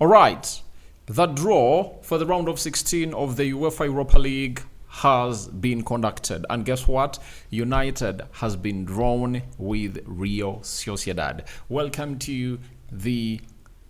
All right, the draw for the round of 16 of the UEFA Europa League has been conducted, and guess what? United has been drawn with Real Sociedad. Welcome to the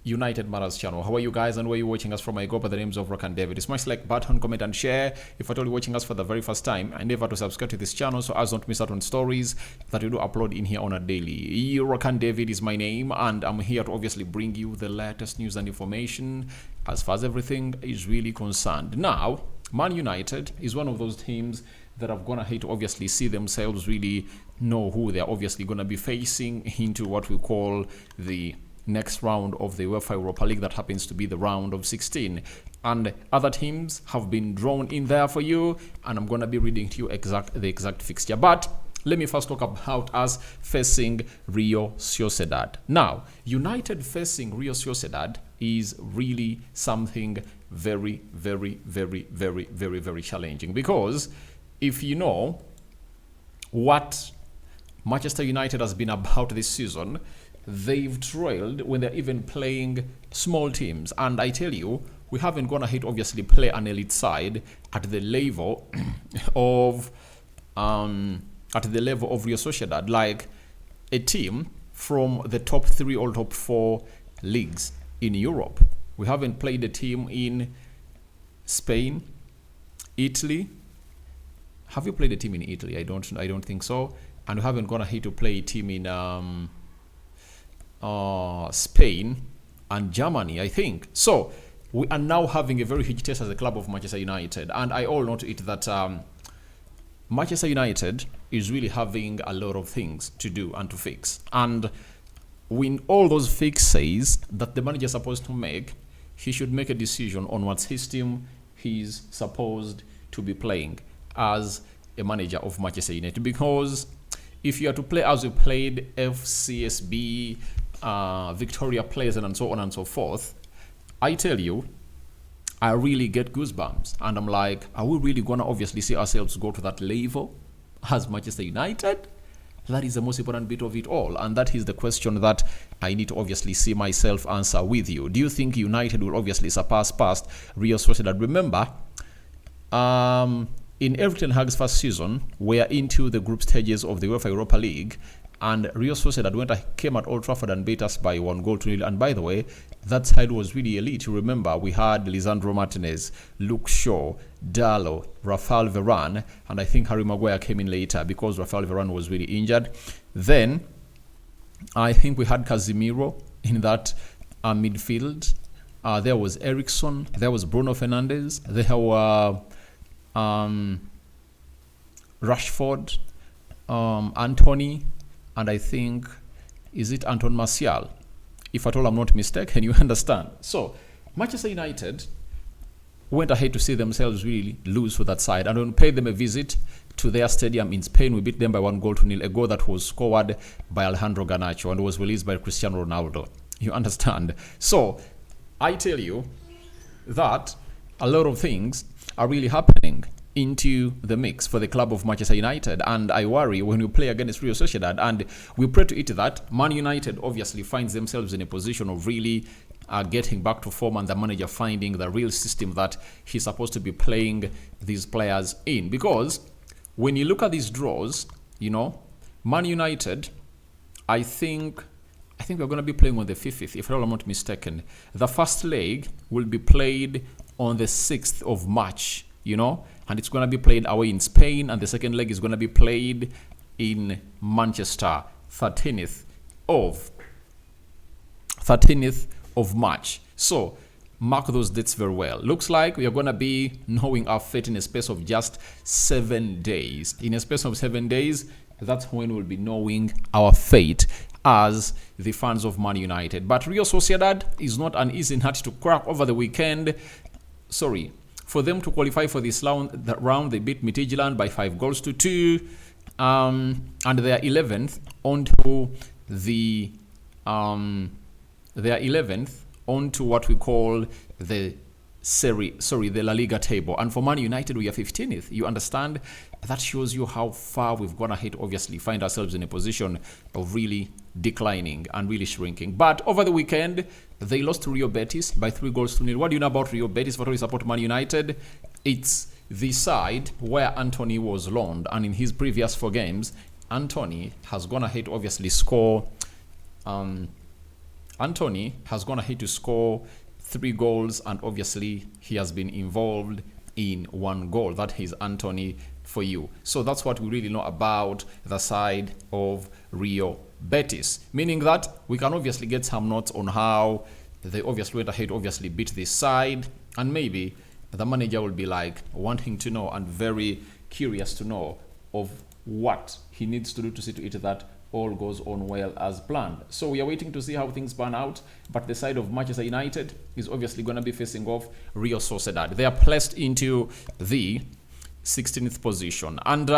United Matters channel. How are you guys, and where are you watching us from? I go by the names of Ruben and David. Smash like button, comment and share. If you're watching us for the very first time, endeavor to subscribe to this channel so as not to miss out on stories that we do upload in here on a daily. Ruben and David is my name, and I'm here to obviously bring you the latest news and information as far as everything is really concerned. Now, Man United is one of those teams that are gonna hate to obviously see themselves really know who they're obviously gonna be facing into what we call the next round of the UEFA Europa League, that happens to be the round of 16, and other teams have been drawn in there for you, and I'm going to be reading to you the exact fixture. But let me first talk about us facing Real Sociedad. Now, United facing Real Sociedad is really something very, very, very, very, very, very challenging, because if you know what Manchester United has been about this season, they've trailed when they're even playing small teams. And I tell you, we haven't gone ahead obviously play an elite side at the level of Real Sociedad, like a team from the top 3 or top 4 leagues in Europe. We haven't played a team in Spain, Italy. Have you played a team in Italy? I don't think so. And we haven't gone ahead to play a team in Spain and Germany, I think. So we are now having a very huge test as a club of Manchester United, and I all know to it that Manchester United is really having a lot of things to do and to fix. And when all those fixes that the manager is supposed to make, he should make a decision on what system he's supposed to be playing as a manager of Manchester United. Because if you are to play as we played FCSB, Victoria plays and so on and so forth, I tell you, I really get goosebumps, and I'm like, are we really gonna obviously see ourselves go to that level as Manchester United? That is the most important bit of it all, and that is the question that I need to obviously see myself answer with you. Do you think United will obviously surpass past Real Sociedad? Remember, in Erik ten Hag's first season, we are into the group stages of the UEFA Europa League, and Real Sociedad came at Old Trafford and beat us by 1-0. And by the way, that side was really elite. You remember, we had Lisandro Martinez, Luke Shaw, Dallo, Rafael Varane, and I think Harry Maguire came in later because Rafael Varane was really injured. Then, I think we had Casemiro in that midfield. There was Eriksson, there was Bruno Fernandes, there were Rashford, Anthony, and I think, is it Anton Martial? If at all I'm not mistaken, you understand. So, Manchester United went ahead to see themselves really lose for that side, and when we paid them a visit to their stadium in Spain, we beat them by 1-0, a goal that was scored by Alejandro Garnacho and was released by Cristiano Ronaldo. You understand? So, I tell you that a lot of things are really happening into the mix for the club of Manchester United, and I worry when we play against Real Sociedad, and we pray to it that Man United obviously finds themselves in a position of really getting back to form, and the manager finding the real system that he's supposed to be playing these players in. Because when you look at these draws, you know, Man United, I think we're going to be playing on the 5th, if I'm not mistaken. The first leg will be played on the 6th of March, you know, and it's going to be played away in Spain, and the second leg is going to be played in Manchester, 13th of March. So mark those dates very well. Looks like we are going to be knowing our fate in a space of just 7 days. In a space of 7 days, that's when we'll be knowing our fate as the fans of Man United. But Real Sociedad is not an easy nut to crack over the weekend. For them to qualify for this round, they beat Midtjylland by 5-2, and they are 11th onto onto what we call the the La Liga table. And for Man United, we are 15th. You understand? That shows you how far we've gone ahead, obviously, find ourselves in a position of really declining and really shrinking. But over the weekend, they lost to Rio Betis by 3-0. What do you know about Rio Betis? For those who support Man United, it's the side where Anthony was loaned. And in his previous 4 games, Anthony has gone ahead, obviously, Anthony has gone ahead to score 3 goals, and obviously he has been involved in 1 goal. That is Anthony for you. So that's what we really know about the side of Rio Betis, meaning that we can obviously get some notes on how they obviously went ahead, obviously beat this side, and maybe the manager will be like wanting to know and very curious to know of what he needs to do to see to it that all goes on well as planned. So we are waiting to see how things pan out, but the side of Manchester United is obviously going to be facing off Real Sociedad. They are placed into the 16th position, and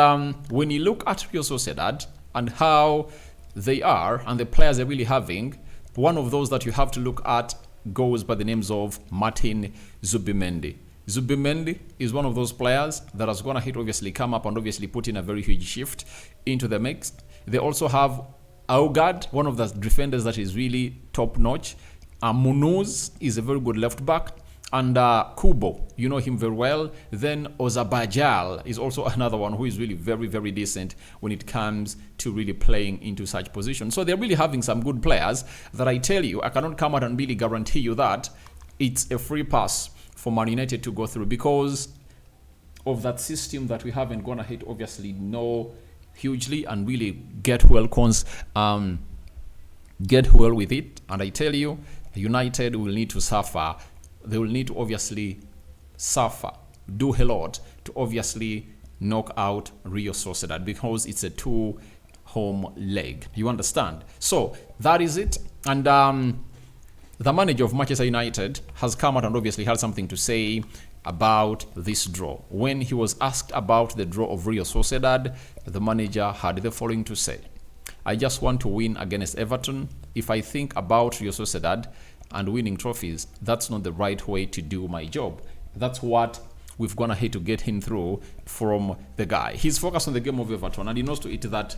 when you look at Real Sociedad and how they are and the players they're really having, one of those that you have to look at goes by the names of Martin Zubimendi. Zubimendi is one of those players that has gone ahead, obviously come up and obviously put in a very huge shift into the mix. They also have Augard, one of the defenders that is really top notch. Munoz is a very good left back. And Kubo, you know him very well. Then Ozabajal is also another one who is really very, very decent when it comes to really playing into such positions. So they're really having some good players that I tell you, I cannot come out and really guarantee you that it's a free pass for Man United to go through because of that system that we haven't gone ahead, obviously, know hugely and really get well with it. And I tell you, United will need to suffer. They will need to obviously suffer, do a lot to obviously knock out Real Sociedad because it's a 2 home leg. You understand? So that is it. And the manager of Manchester United has come out and obviously had something to say about this draw. When he was asked about the draw of Real Sociedad, the manager had the following to say: I just want to win against Everton. If I think about Real Sociedad and winning trophies, that's not the right way to do my job. That's what we've gone ahead to get him through from the guy. He's focused on the game of Everton, and he knows to it that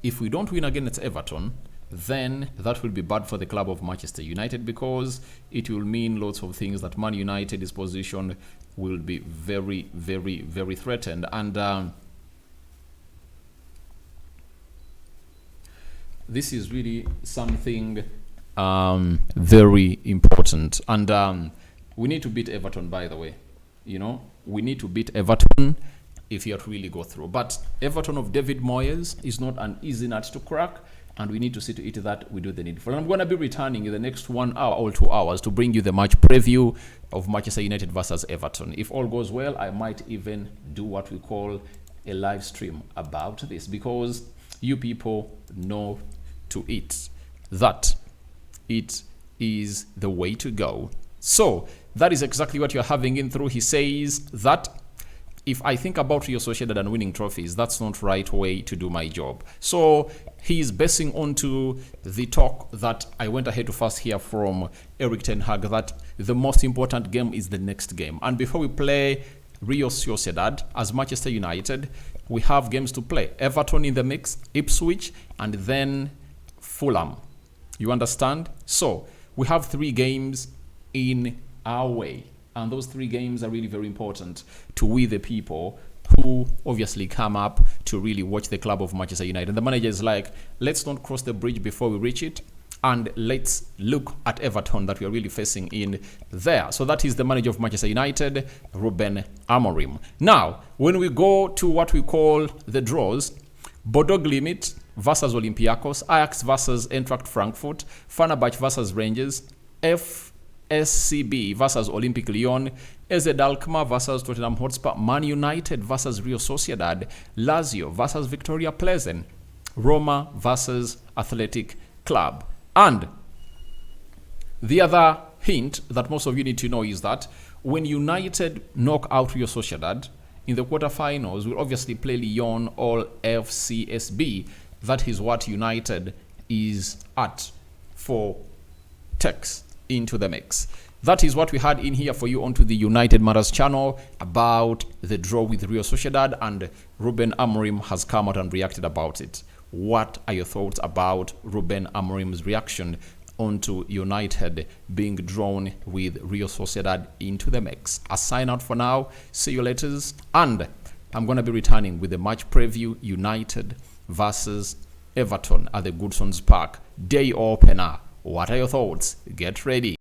if we don't win against Everton, then that will be bad for the club of Manchester United because it will mean lots of things that Man United's position will be very, very, very threatened. And this is really something very important. And we need to beat Everton, by the way. You know, we need to beat Everton if you have to really go through. But Everton of David Moyes is not an easy nut to crack, and we need to see to it that we do the needful. And I'm going to be returning in the next 1 hour or 2 hours to bring you the match preview of Manchester United versus Everton. If all goes well, I might even do what we call a live stream about this because you people know to it that it is the way to go. So that is exactly what you're having in through. He says that if I think about Real Sociedad and winning trophies, that's not the right way to do my job. So he's basing onto the talk that I went ahead to first hear from Eric Ten Hag that the most important game is the next game. And before we play Real Sociedad as Manchester United, we have games to play. Everton in the mix, Ipswich, and then Fulham. You understand? So we have 3 games in our way. And those 3 games are really very important to we the people who obviously come up to really watch the club of Manchester United. And the manager is like, let's not cross the bridge before we reach it. And let's look at Everton that we are really facing in there. So that is the manager of Manchester United, Ruben Amorim. Now, when we go to what we call the draws, Bodo Glimt versus Olympiacos, Ajax versus Eintracht Frankfurt, Fenerbahce versus Rangers, FSCB versus Olympique Lyon, AZ Alkmaar versus Tottenham Hotspur, Man United versus Real Sociedad, Lazio versus Victoria Pleasant, Roma versus Athletic Club. And the other hint that most of you need to know is that when United knock out Real Sociedad in the quarterfinals, we'll obviously play Lyon or FCSB. That is what United is at for takes into the mix. That is what we had in here for you onto the United Matters channel about the draw with Real Sociedad, and Ruben Amorim has come out and reacted about it. What are your thoughts about Ruben Amorim's reaction onto United being drawn with Real Sociedad into the mix? A sign out for now. See you later. And I'm going to be returning with the match preview, United versus Everton at the Goodson's Park. Day opener. What are your thoughts? Get ready.